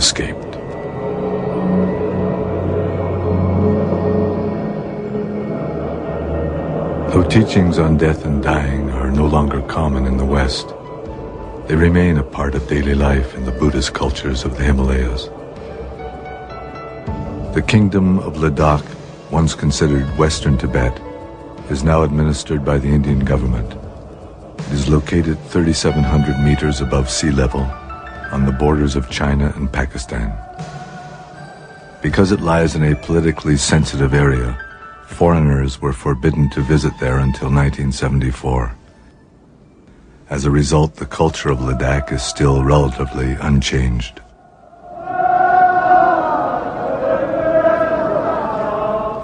escaped. Though teachings on death and dying are no longer common in the West, they remain a part of daily life in the Buddhist cultures of the Himalayas. The kingdom of Ladakh, once considered Western Tibet, is now administered by the Indian government. It is located 3,700 meters above sea level on the borders of China and Pakistan. Because it lies in a politically sensitive area, foreigners were forbidden to visit there until 1974. As a result, the culture of Ladakh is still relatively unchanged.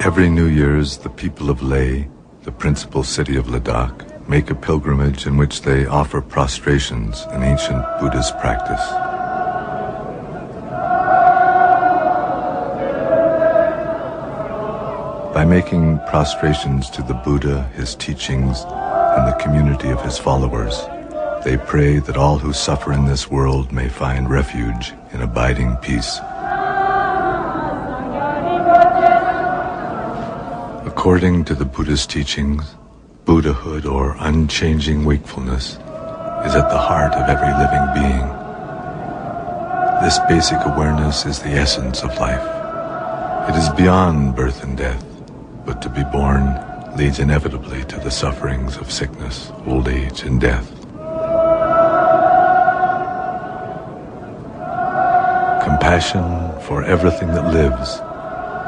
Every New Year's, the people of Leh, the principal city of Ladakh, make a pilgrimage in which they offer prostrations, an ancient Buddhist practice. By making prostrations to the Buddha, his teachings, and the community of his followers, they pray that all who suffer in this world may find refuge in abiding peace. According to the Buddhist teachings, Buddhahood, or unchanging wakefulness, is at the heart of every living being. This basic awareness is the essence of life. It is beyond birth and death, but to be born leads inevitably to the sufferings of sickness, old age, and death. Compassion for everything that lives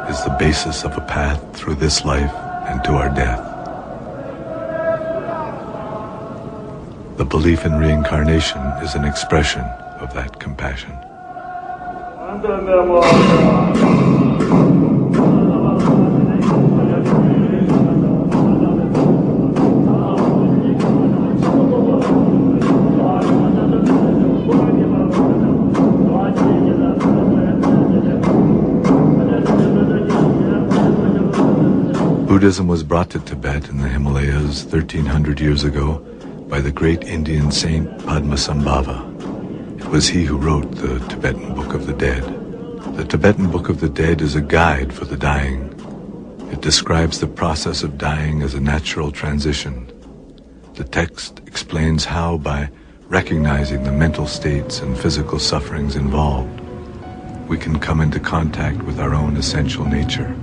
is the basis of a path through this life and to our death. The belief in reincarnation is an expression of that compassion. Buddhism was brought to Tibet in the Himalayas 1,300 years ago by the great Indian saint Padmasambhava. It was he who wrote the Tibetan Book of the Dead. The Tibetan Book of the Dead is a guide for the dying. It describes the process of dying as a natural transition. The text explains how, by recognizing the mental states and physical sufferings involved, we can come into contact with our own essential nature.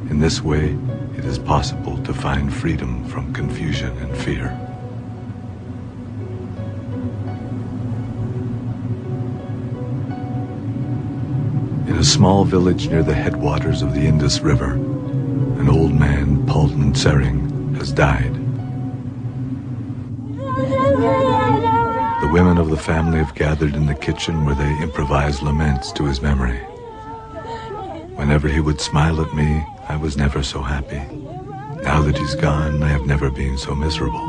In this way, it is possible to find freedom from confusion and fear. In a small village near the headwaters of the Indus River, an old man, Paltan Tsering, has died. The women of the family have gathered in the kitchen where they improvise laments to his memory. Whenever he would smile at me, I was never so happy. Now that he's gone, I have never been so miserable.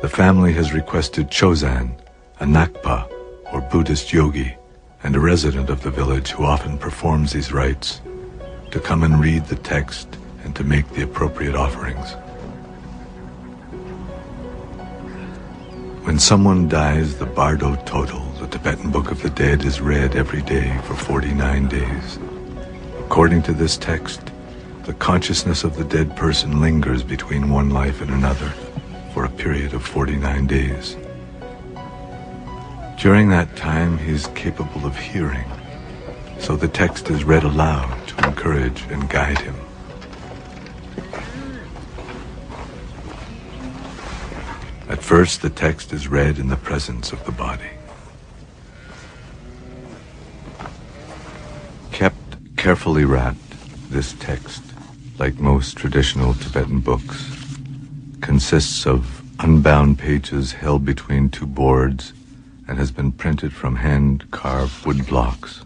The family has requested Chozan, a Nakpa, or Buddhist yogi, and a resident of the village who often performs these rites, to come and read the text and to make the appropriate offerings. When someone dies, the Bardo Total, the Tibetan Book of the Dead, is read every day for 49 days. According to this text, the consciousness of the dead person lingers between one life and another for a period of 49 days. During that time, he is capable of hearing, so the text is read aloud to encourage and guide him. At first, the text is read in the presence of the body. Kept carefully wrapped, this text, like most traditional Tibetan books, consists of unbound pages held between two boards and has been printed from hand-carved wood blocks.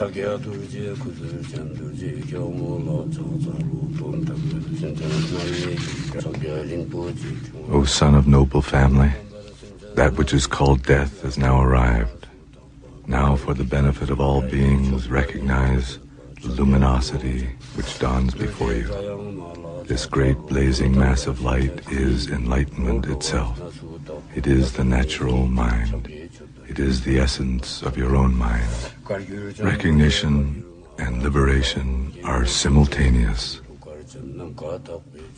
O son of noble family, that which is called death has now arrived. Now, for the benefit of all beings, recognize the luminosity which dawns before you. This great blazing mass of light is enlightenment itself. It is the natural mind. It is the essence of your own mind. Recognition and liberation are simultaneous.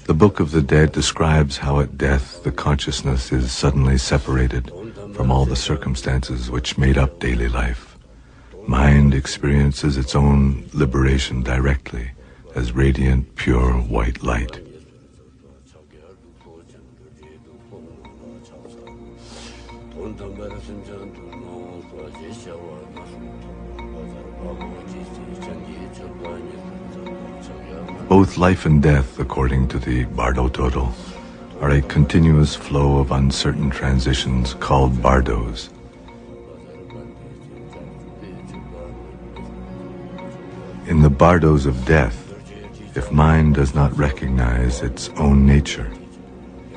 The Book of the Dead describes how at death the consciousness is suddenly separated from all the circumstances which made up daily life. Mind experiences its own liberation directly as radiant, pure white light. Both life and death, according to the Bardo Total, are a continuous flow of uncertain transitions called bardos. In the bardos of death, if mind does not recognize its own nature,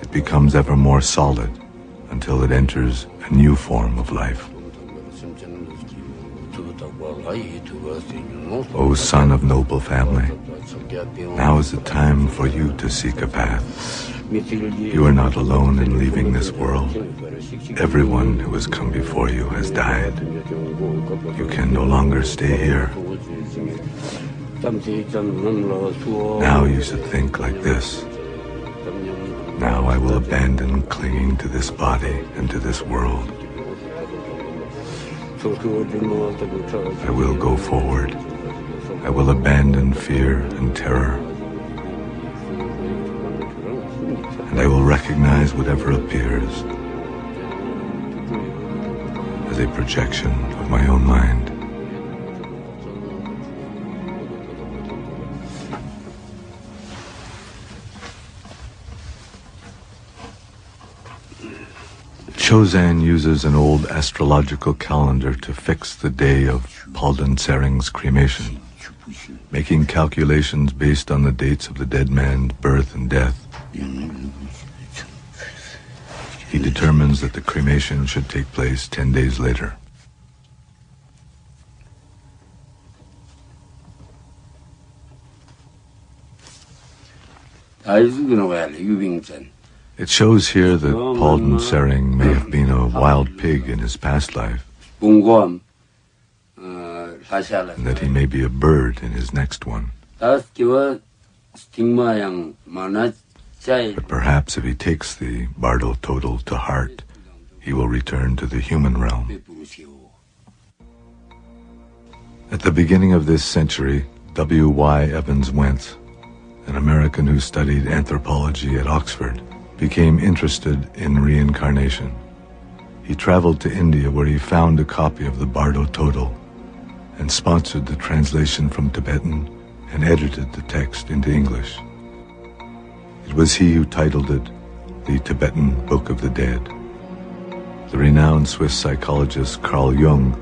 it becomes ever more solid until it enters a new form of life. O son of noble family, now is the time for you to seek a path. You are not alone in leaving this world. Everyone who has come before you has died. You can no longer stay here. Now you should think like this. Now I will abandon clinging to this body and to this world. I will go forward. I will abandon fear and terror. And I will recognize whatever appears as a projection of my own mind. Chozan uses an old astrological calendar to fix the day of Palden Sering's cremation, making calculations based on the dates of the dead man's birth and death. He determines that the cremation should take place 10 days later. It shows here that Palden Sering may have been a wild pig in his past life, and that he may be a bird in his next one. But perhaps if he takes the Bardo Total to heart, he will return to the human realm. At the beginning of this century, W.Y. Evans Wentz, an American who studied anthropology at Oxford, became interested in reincarnation. He traveled to India, where he found a copy of the Bardo Total and sponsored the translation from Tibetan and edited the text into English. It was he who titled it the Tibetan Book of the Dead. The renowned Swiss psychologist Carl Jung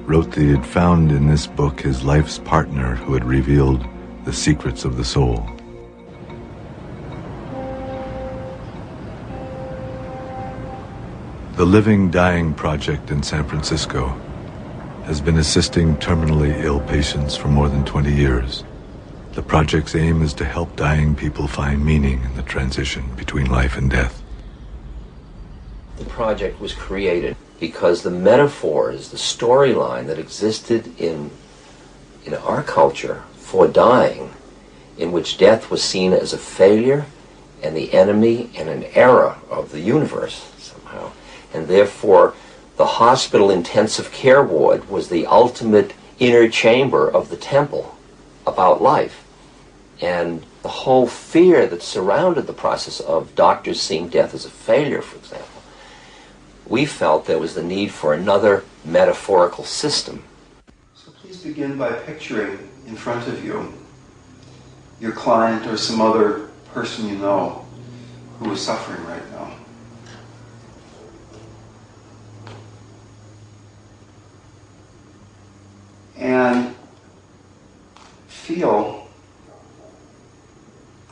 wrote that he had found in this book his life's partner who had revealed the secrets of the soul. The Living Dying Project in San Francisco has been assisting terminally ill patients for more than 20 years. The project's aim is to help dying people find meaning in the transition between life and death. The project was created because the metaphors, the storyline that existed in our culture for dying, in which death was seen as a failure and the enemy and an error of the universe somehow, and therefore the hospital intensive care ward was the ultimate inner chamber of the temple about life. And the whole fear that surrounded the process of doctors seeing death as a failure, for example, we felt there was the need for another metaphorical system. So please begin by picturing in front of you your client or some other person you know who is suffering right now. And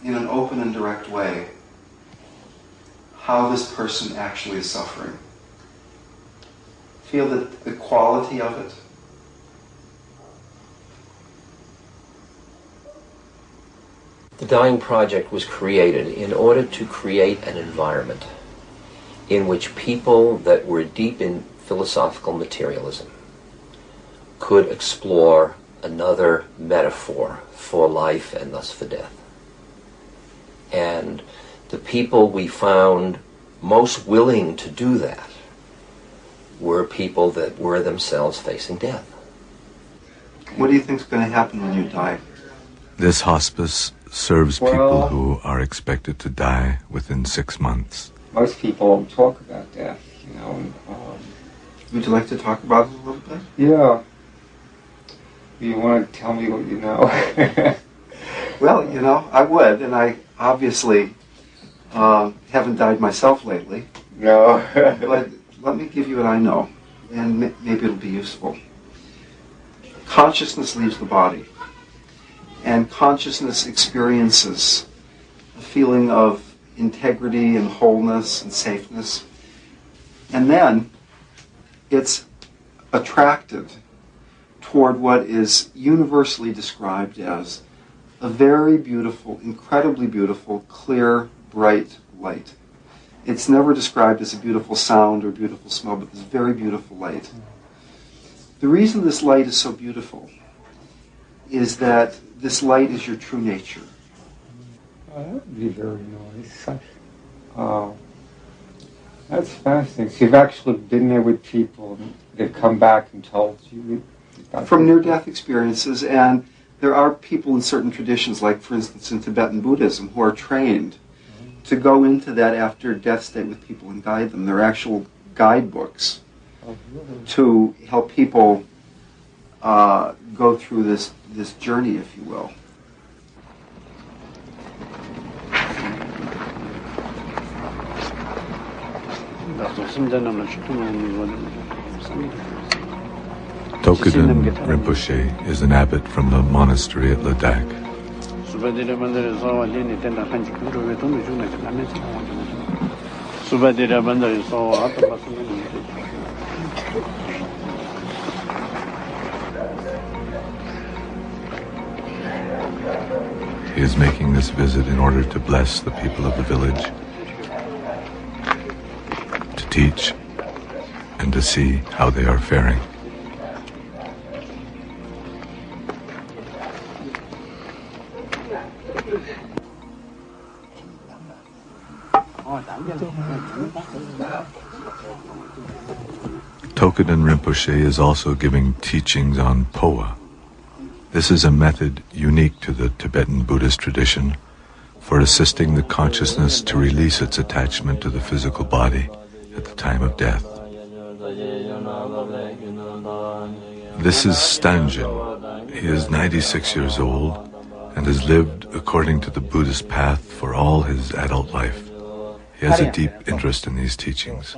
in an open and direct way how this person actually is suffering. Feel the quality of it. The Dying Project was created in order to create an environment in which people that were deep in philosophical materialism could explore another metaphor for life and thus for death. And the people we found most willing to do that were people that were themselves facing death. What do you think is going to happen when you die? This hospice serves people who are expected to die within 6 months. Most people talk about death, you know. Would you like to talk about it a little bit? Yeah. You want to tell me what you know? Well, you know, I would, and I obviously haven't died myself lately. No. But let me give you what I know, and maybe it'll be useful. Consciousness leaves the body, and consciousness experiences a feeling of integrity and wholeness and safeness. And then it's attracted toward what is universally described as a very beautiful, incredibly beautiful, clear, bright light. It's never described as a beautiful sound or beautiful smell, but this very beautiful light. The reason this light is so beautiful is that this light is your true nature. That would be very nice. That's fascinating. So you've actually been there with people, and they've come back and told you? From near-death experiences, and there are people in certain traditions, like for instance in Tibetan Buddhism, who are trained to go into that after-death state with people and guide them. There are actual guidebooks to help people go through this journey, if you will. Tokeden Rinpoche is an abbot from the monastery at Ladakh. He is making this visit in order to bless the people of the village, to teach, and to see how they are faring. Tokeden Rinpoche is also giving teachings on Poa. This is a method unique to the Tibetan Buddhist tradition for assisting the consciousness to release its attachment to the physical body at the time of death. This is Stanjin. He is 96 years old and has lived according to the Buddhist path for all his adult life. He has a deep interest in these teachings.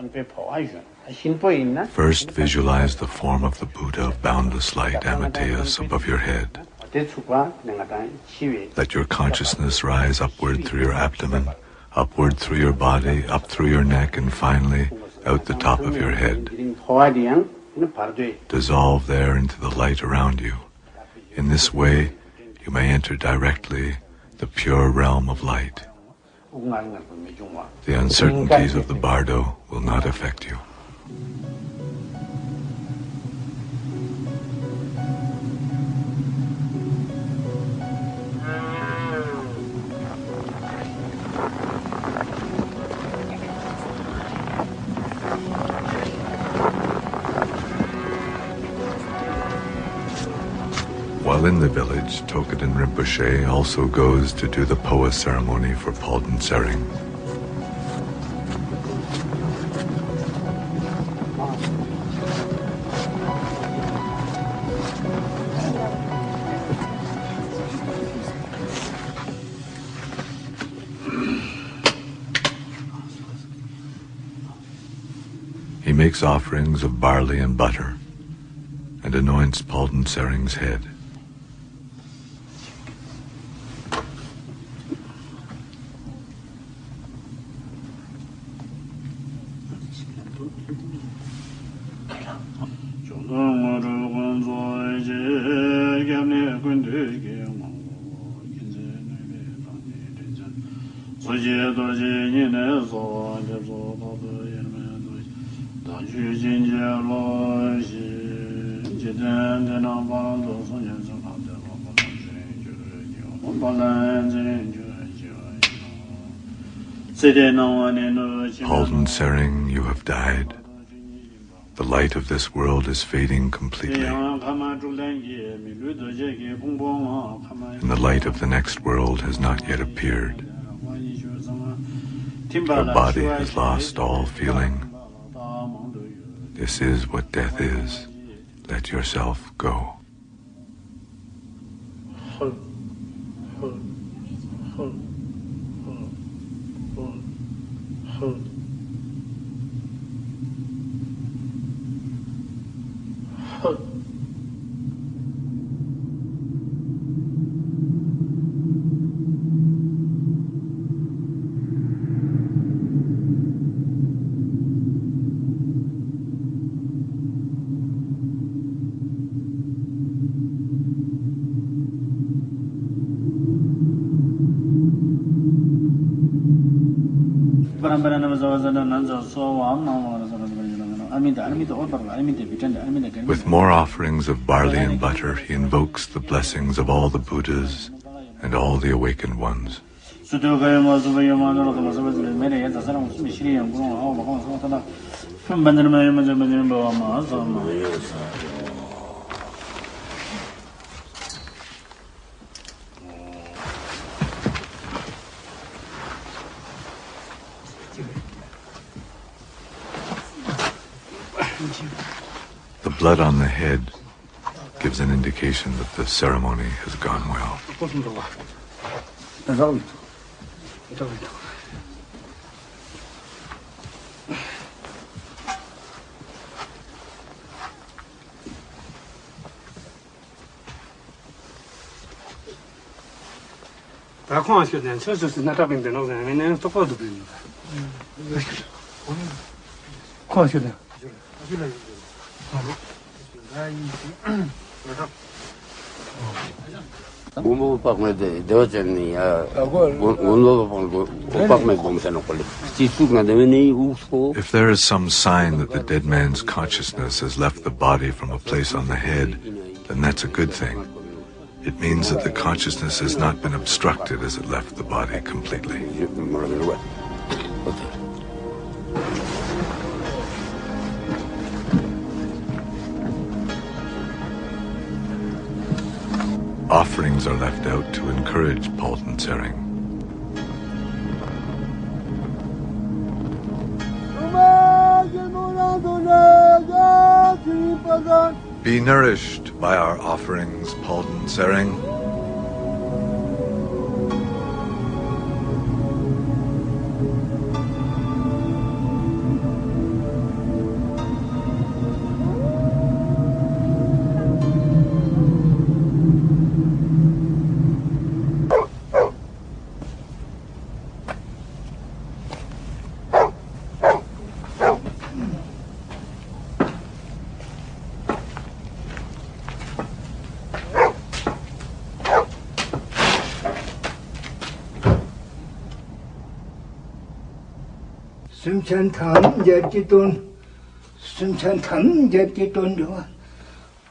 First, visualize the form of the Buddha of boundless light, Amateus, above your head. Let your consciousness rise upward through your abdomen, upward through your body, up through your neck, and finally out the top of your head. Dissolve there into the light around you. In this way, you may enter directly the pure realm of light. The uncertainties of the bardo will not affect you. While in the village, Tokeden Rinpoche also goes to do the Poa ceremony for Palden Tsering. He makes offerings of barley and butter and anoints Palden Tsering's head. Halden Sering, you have died. The light of this world is fading completely. And the light of the next world has not yet appeared. Your body has lost all feeling. This is what death is. Let yourself go. With more offerings of barley and butter, he invokes the blessings of all the Buddhas and all the awakened ones. The blood on the head gives an indication that the ceremony has gone well. If there is some sign that the dead man's consciousness has left the body from a place on the head, then that's a good thing. It means that the consciousness has not been obstructed as it left the body completely. Offerings are left out to encourage Halden Sering. Be nourished by our offerings, Halden Sering. Sumchantam Jetitun Sumchantam Jetitun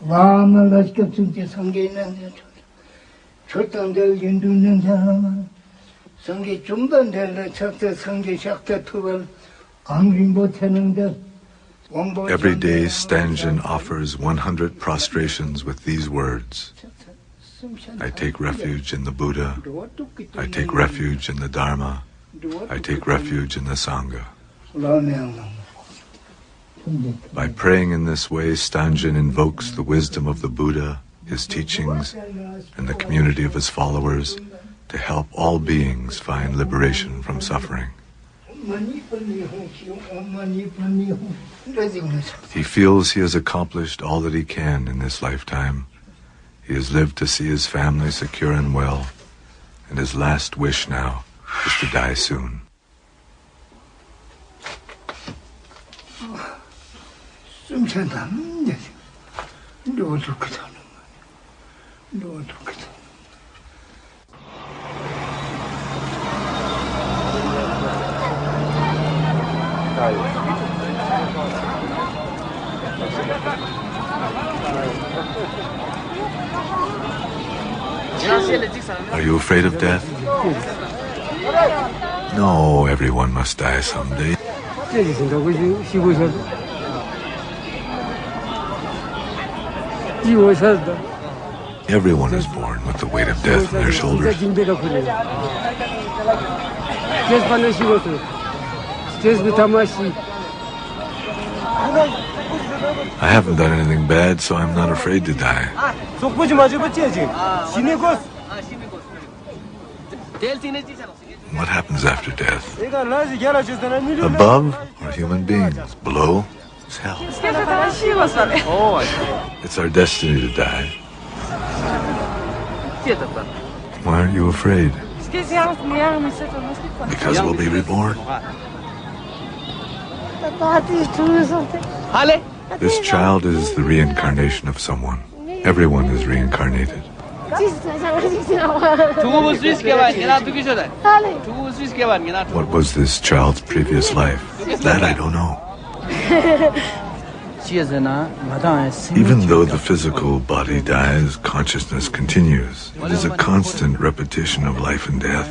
Rama Lashka Sunti Sanganan Chotandel Yindunan Sangi Chumbandel Chapter Sangi Shakta Tuval Angrimbo Tenandel. Every day Stangen offers 100 prostrations with these words. I take refuge in the Buddha. I take refuge in the Dharma. I take refuge in the Sangha. By praying in this way, Stangen invokes the wisdom of the Buddha, his teachings, and the community of his followers to help all beings find liberation from suffering. He feels he has accomplished all that he can in this lifetime. He has lived to see his family secure and well, and his last wish now is to die soon. Are you afraid of death? No, everyone must die someday. Everyone is born with the weight of death on their shoulders. I haven't done anything bad, so I'm not afraid to die. What happens after death? Above are human beings. Below is hell. It's our destiny to die. Why aren't you afraid? Because we'll be reborn. This child is the reincarnation of someone. Everyone is reincarnated. What was this child's previous life? That I don't know. Even though the physical body dies, consciousness continues. It is a constant repetition of life and death.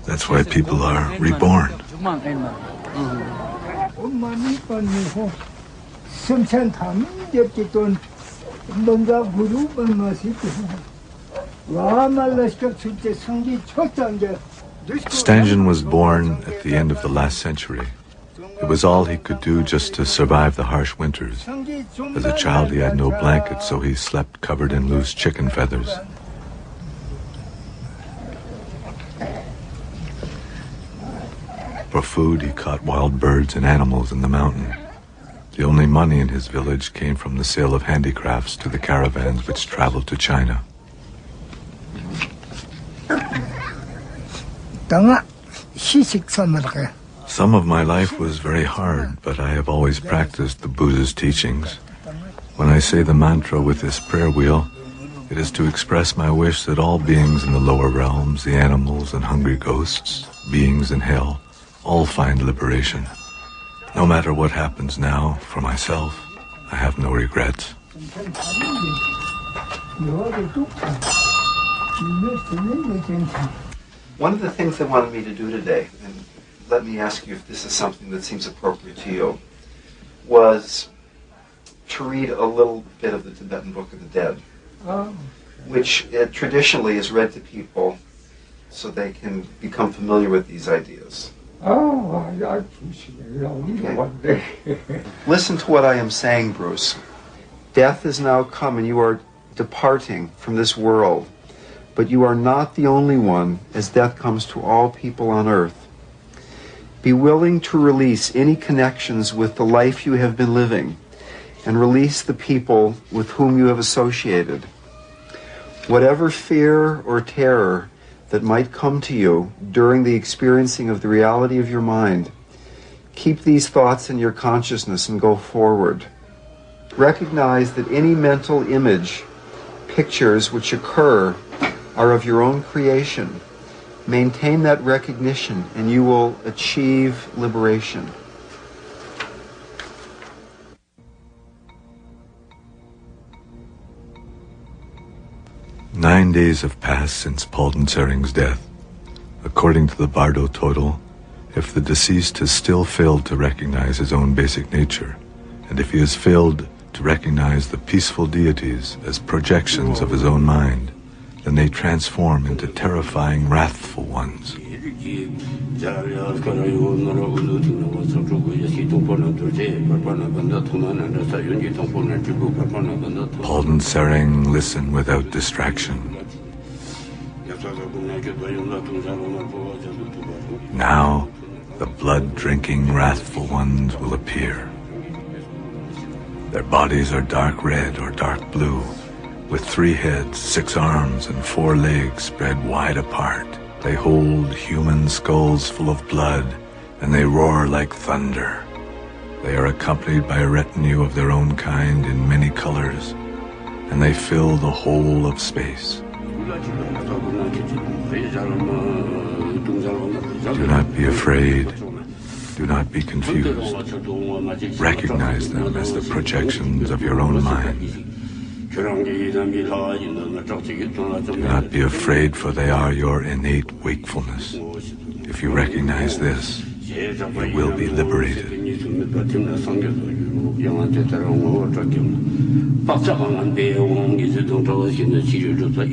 That's why people are reborn. Stangen was born at the end of the last century. It was all he could do just to survive the harsh winters. As a child, he had no blanket, so he slept covered in loose chicken feathers. For food, he caught wild birds and animals in the mountain. The only money in his village came from the sale of handicrafts to the caravans which traveled to China. Some of my life was very hard, but I have always practiced the Buddha's teachings. When I say the mantra with this prayer wheel, it is to express my wish that all beings in the lower realms, the animals and hungry ghosts, beings in hell, all find liberation. No matter what happens now, for myself, I have no regrets. One of the things they wanted me to do today, and let me ask you if this is something that seems appropriate to you, was to read a little bit of the Tibetan Book of the Dead, which traditionally is read to people so they can become familiar with these ideas. Oh, I appreciate it. I'll read it one day. Listen to what I am saying, Bruce. Death is now come and you are departing from this world. But you are not the only one, as death comes to all people on earth. Be willing to release any connections with the life you have been living, and release the people with whom you have associated. Whatever fear or terror that might come to you during the experiencing of the reality of your mind, keep these thoughts in your consciousness and go forward. Recognize that any mental image, pictures which occur are of your own creation. Maintain that recognition and you will achieve liberation. "9 days have passed since Palden Sering's death. According to the Bardo total, if the deceased has still failed to recognize his own basic nature, and if he has failed to recognize the peaceful deities as projections of his own mind, then they transform into terrifying, wrathful ones. Palden Sering listen without distraction. Now, the blood-drinking, wrathful ones will appear. Their bodies are dark red or dark blue, with 3 heads, 6 arms, and 4 legs spread wide apart. They hold human skulls full of blood, and they roar like thunder. They are accompanied by a retinue of their own kind in many colors, and they fill the whole of space. Do not be afraid. Do not be confused. Recognize them as the projections of your own mind. Do not be afraid, for they are your innate wakefulness. If you recognize this, you will be liberated.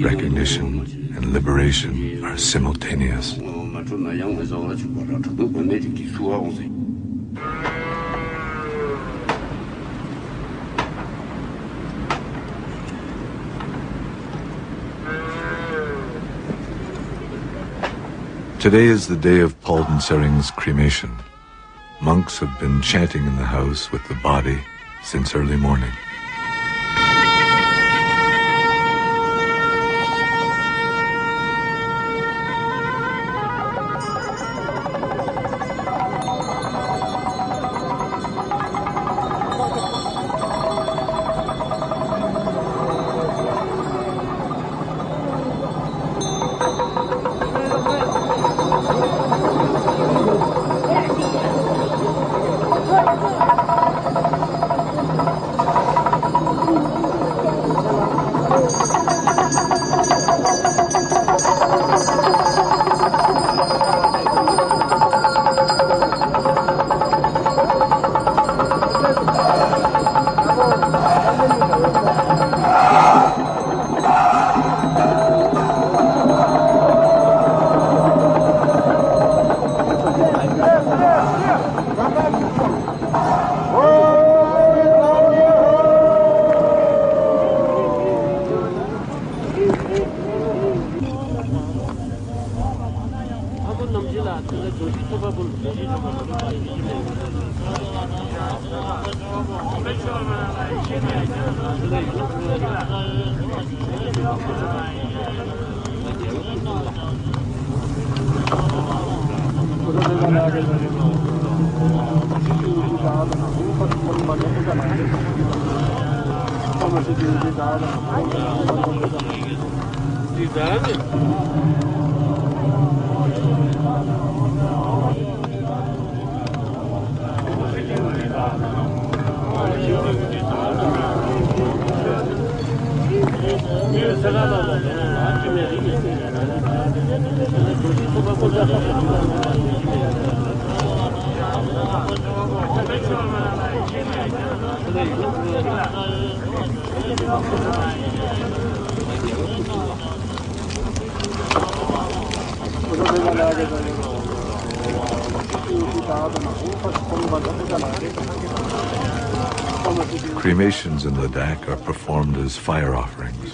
Recognition and liberation are simultaneous. Today is the day of Paldensering's cremation. Monks have been chanting in the house with the body since early morning. Cremations in Ladakh are performed as fire offerings.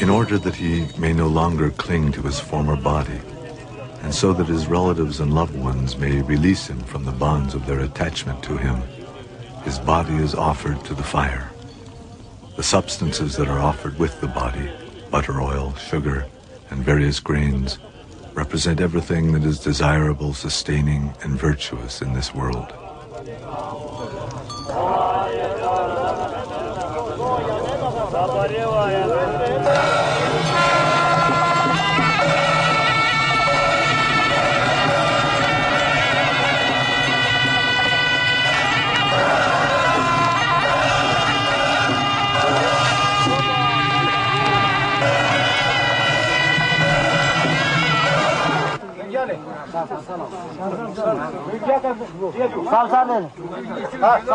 In order that he may no longer cling to his former body, and so that his relatives and loved ones may release him from the bonds of their attachment to him, his body is offered to the fire. The substances that are offered with the body, butter, oil, sugar, and various grains, represent everything that is desirable, sustaining, and virtuous in this world.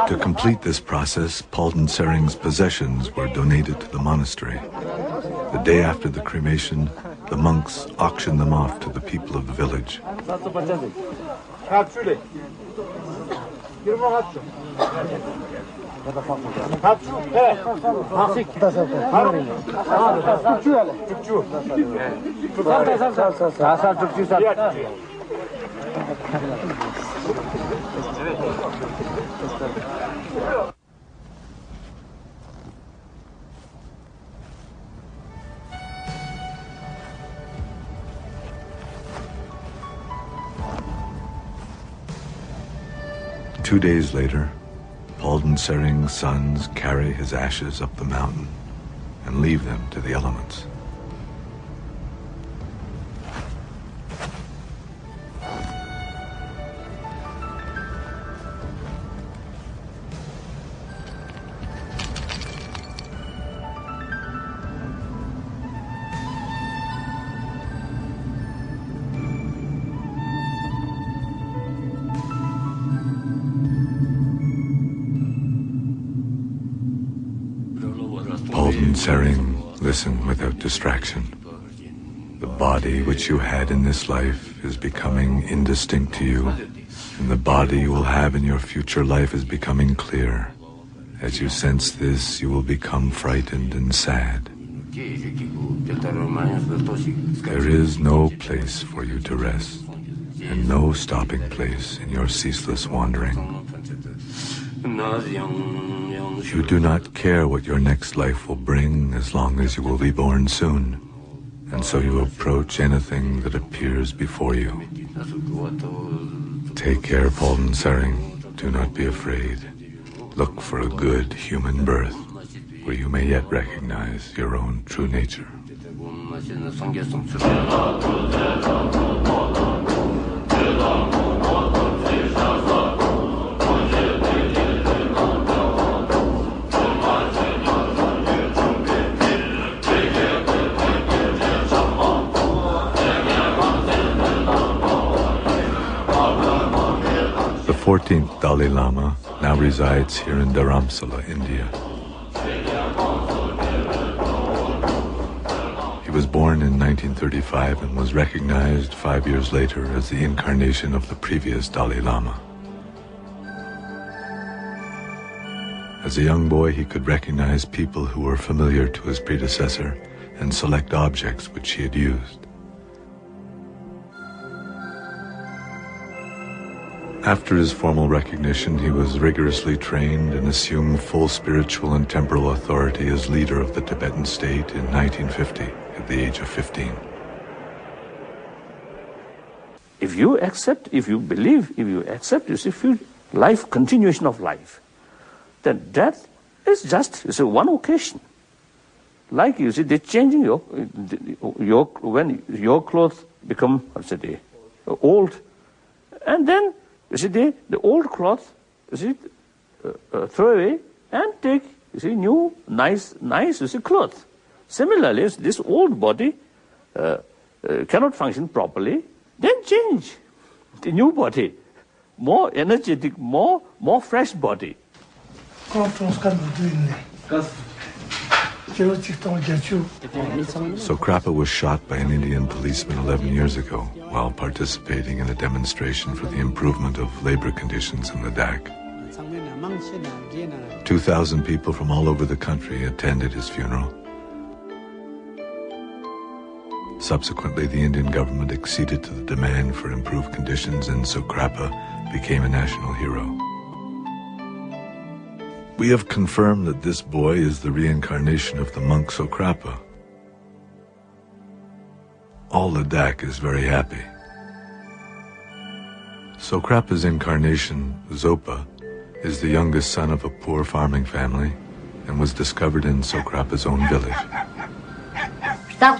To complete this process, Paldensering's possessions were donated to the monastery. The day after the cremation, the monks auctioned them off to the people of the village. Two days later, Paldensering's sons carry his ashes up the mountain and leave them to the elements. Paulden Sering, listen without distraction. The body which you had in this life is becoming indistinct to you, and the body you will have in your future life is becoming clear. As you sense this, you will become frightened and sad. There is no place for you to rest, and no stopping place in your ceaseless wandering. You do not care what your next life will bring as long as you will be born soon, and so you approach anything that appears before you. Take care, Paulden Sering. Do not be afraid. Look for a good human birth, where you may yet recognize your own true nature. The 14th Dalai Lama now resides here in Dharamsala, India. He was born in 1935 and was recognized 5 years later as the incarnation of the previous Dalai Lama. As a young boy, he could recognize people who were familiar to his predecessor and select objects which he had used. After his formal recognition, he was rigorously trained and assumed full spiritual and temporal authority as leader of the Tibetan state in 1950 at the age of 15. If you accept, if you believe, if you accept, you see, life, continuation of life, then death is just one occasion. Like you see, they're changing when your clothes become, old, and then you see, the old cloth, you see, throw away and take, you see, new, nice, you see, cloth. Similarly, this old body cannot function properly, then change the new body, more energetic, more fresh body. Sokrapa was shot by an Indian policeman 11 years ago while participating in a demonstration for the improvement of labor conditions in Ladakh. 2,000 people from all over the country attended his funeral. Subsequently, the Indian government acceded to the demand for improved conditions, and Sokrapa became a national hero. We have confirmed that this boy is the reincarnation of the monk Sokrapa. All Ladakh is very happy. Sokrapa's incarnation, Zopa, is the youngest son of a poor farming family and was discovered in Sokrapa's own village. When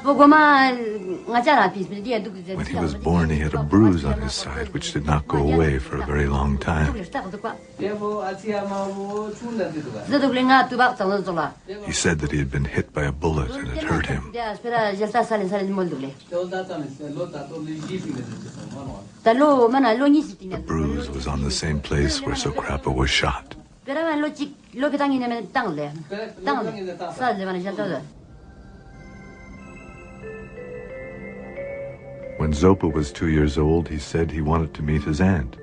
he was born, he had a bruise on his side which did not go away for a very long time. He said that he had been hit by a bullet and it hurt him. The bruise was on the same place where Sokrapa was shot. When Zopa was 2 years old, he said he wanted to meet his aunt.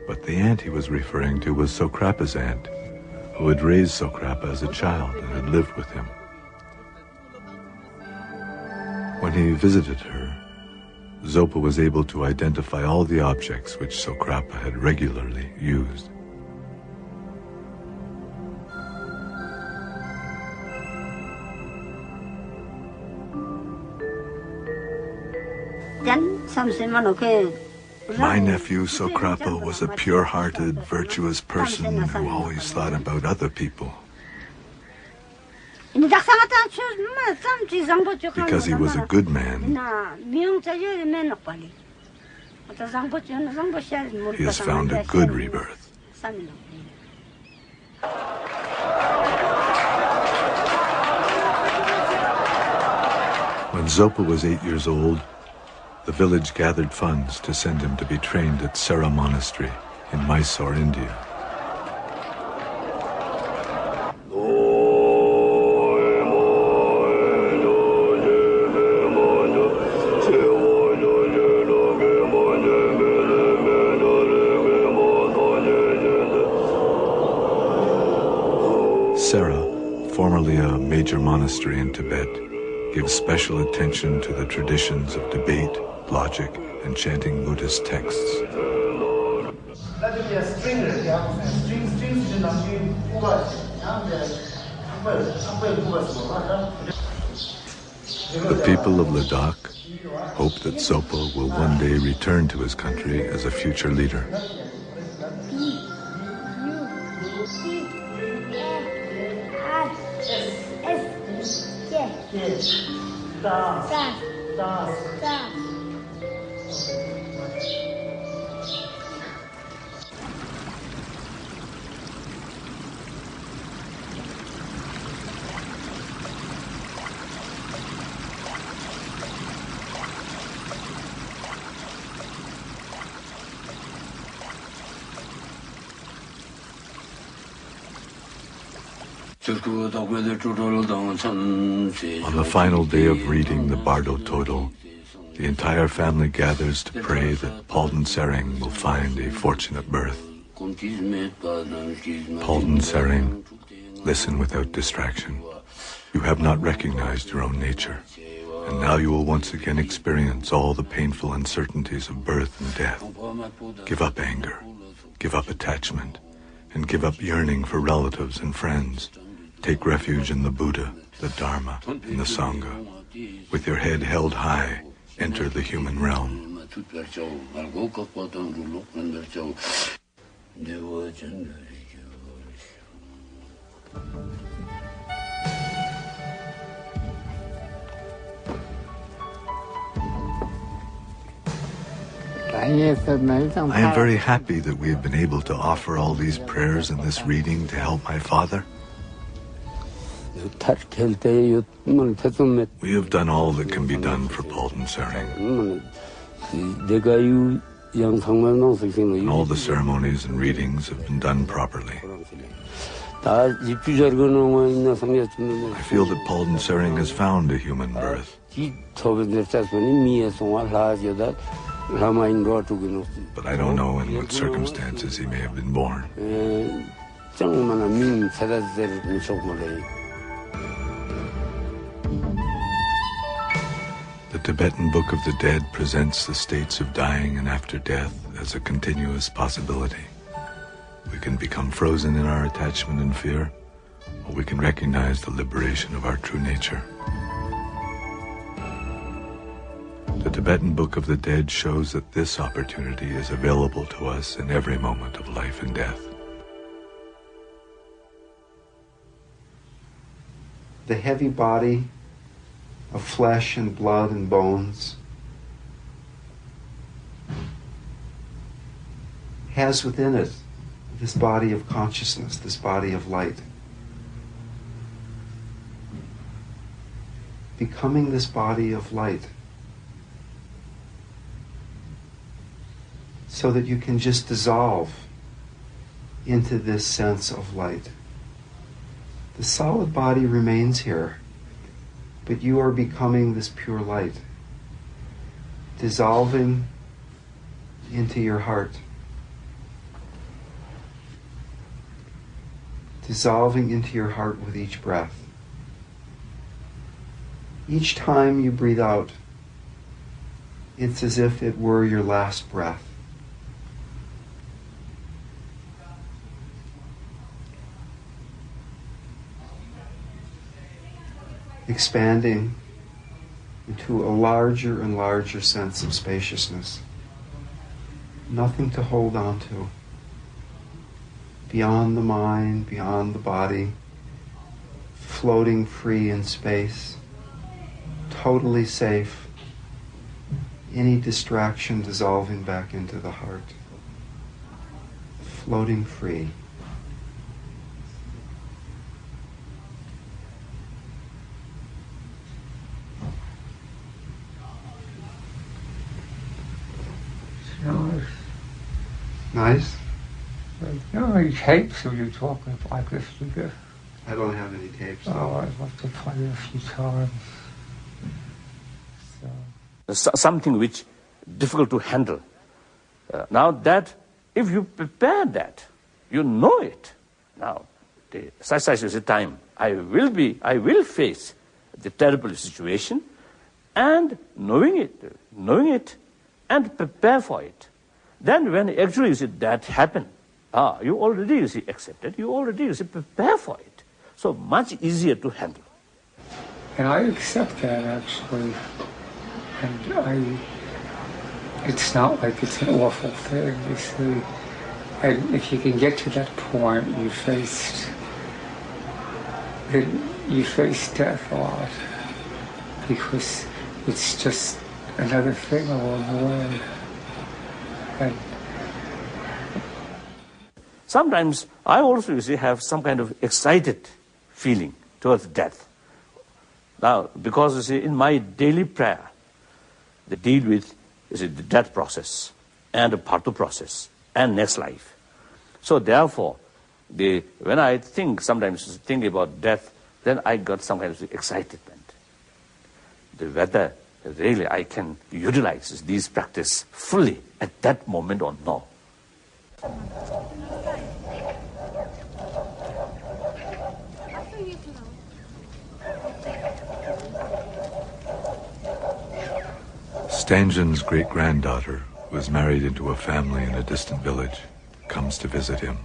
But the aunt he was referring to was Sokrapa's aunt, who had raised Sokrapa as a child and had lived with him. When he visited her, Zopa was able to identify all the objects which Sokrapa had regularly used. My nephew Sokrapa was a pure-hearted, virtuous person who always thought about other people. Because he was a good man, he has found a good rebirth. When Zopa was 8 years old, the village gathered funds to send him to be trained at Sera Monastery in Mysore, India. major monastery in Tibet, gives special attention to the traditions of debate, logic, and chanting Buddhist texts. The people of Ladakh hope that Sopo will one day return to his country as a future leader. On the final day of reading the Bardo Todo, the entire family gathers to pray that Palden Sering will find a fortunate birth. Palden Sering, listen without distraction. You have not recognized your own nature, and now you will once again experience all the painful uncertainties of birth and death. Give up anger, give up attachment, and give up yearning for relatives and friends. Take refuge in the Buddha, the Dharma, and the Sangha. With your head held high, enter the human realm. I am very happy that we have been able to offer all these prayers and this reading to help my father. We have done all that can be done for Palden Sering. All the ceremonies and readings have been done properly. I feel that Palden Sering has found a human birth. But I don't know in what circumstances he may have been born. The Tibetan Book of the Dead presents the states of dying and after death as a continuous possibility. We can become frozen in our attachment and fear, or we can recognize the liberation of our true nature. The Tibetan Book of the Dead shows that this opportunity is available to us in every moment of life and death. The heavy body of flesh and blood and bones has within it this body of consciousness, this body of light. Becoming this body of light so that you can just dissolve into this sense of light. The solid body remains here, but you are becoming this pure light, dissolving into your heart, dissolving into your heart with each breath. Each time you breathe out, it's as if it were your last breath. Expanding into a larger and larger sense of spaciousness. Nothing to hold on to. Beyond the mind, beyond the body, floating free in space, totally safe. Any distraction dissolving back into the heart. Floating free. Nice? You know any tapes of you talking like this, do you? I don't have any tapes. Oh, I'd love to play it a few times. Something which difficult to handle. Now that, if you prepare that, you know it. Now, such is the time. I will face the terrible situation, and knowing it, and prepare for it. Then when actually you see that happen, you already accepted, you already prepare for it. So much easier to handle. And I accept that, actually. And it's not like it's an awful thing, you see. And if you can get to that point, you face death a lot. Because it's just another thing along the way. And sometimes I also, have some kind of excited feeling towards death. Now, because, in my daily prayer, they deal with, the death process and the partha process and next life. So therefore, when I sometimes think about death, then I got some kind of excitement. Whether really I can utilize these practice fully at that moment or no. Stangen's great-granddaughter, who is married into a family in a distant village, comes to visit him.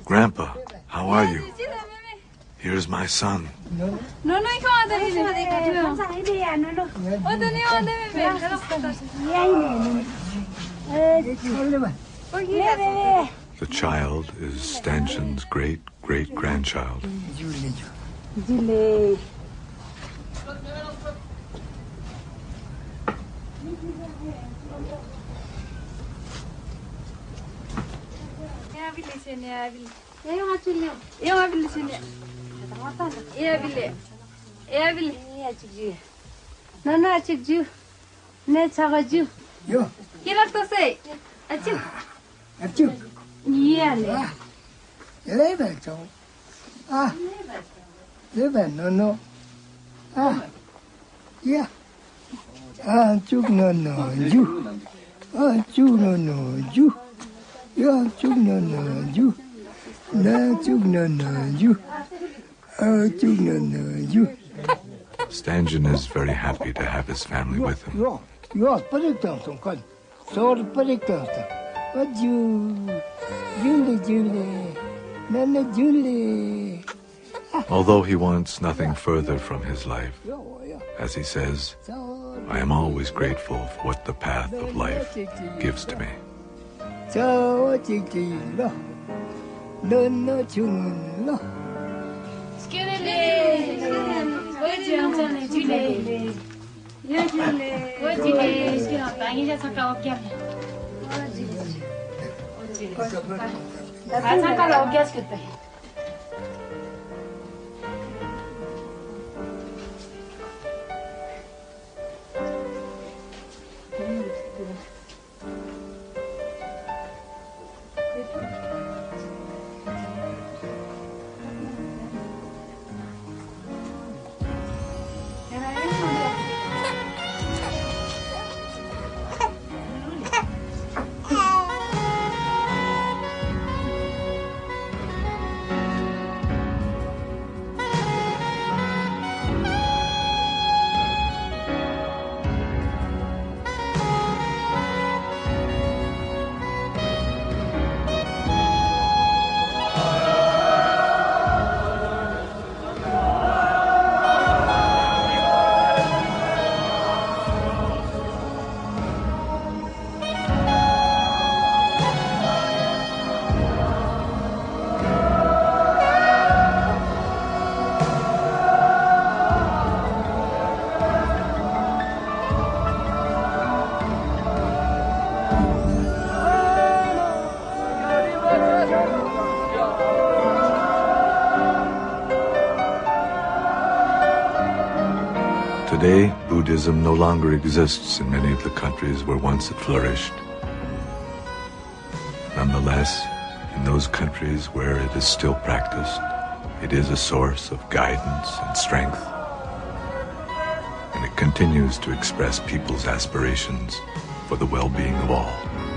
Grandpa, how are you? Here's my son. The child is Stangen's great-great-grandchild. Stangen is very happy to have his family with him. Although he wants nothing further from his life, as he says, I am always grateful for what the path of life gives to me. Today, Buddhism no longer exists in many of the countries where once it flourished. Nonetheless, in those countries where it is still practiced, it is a source of guidance and strength. it continues to express people's aspirations for the well-being of all.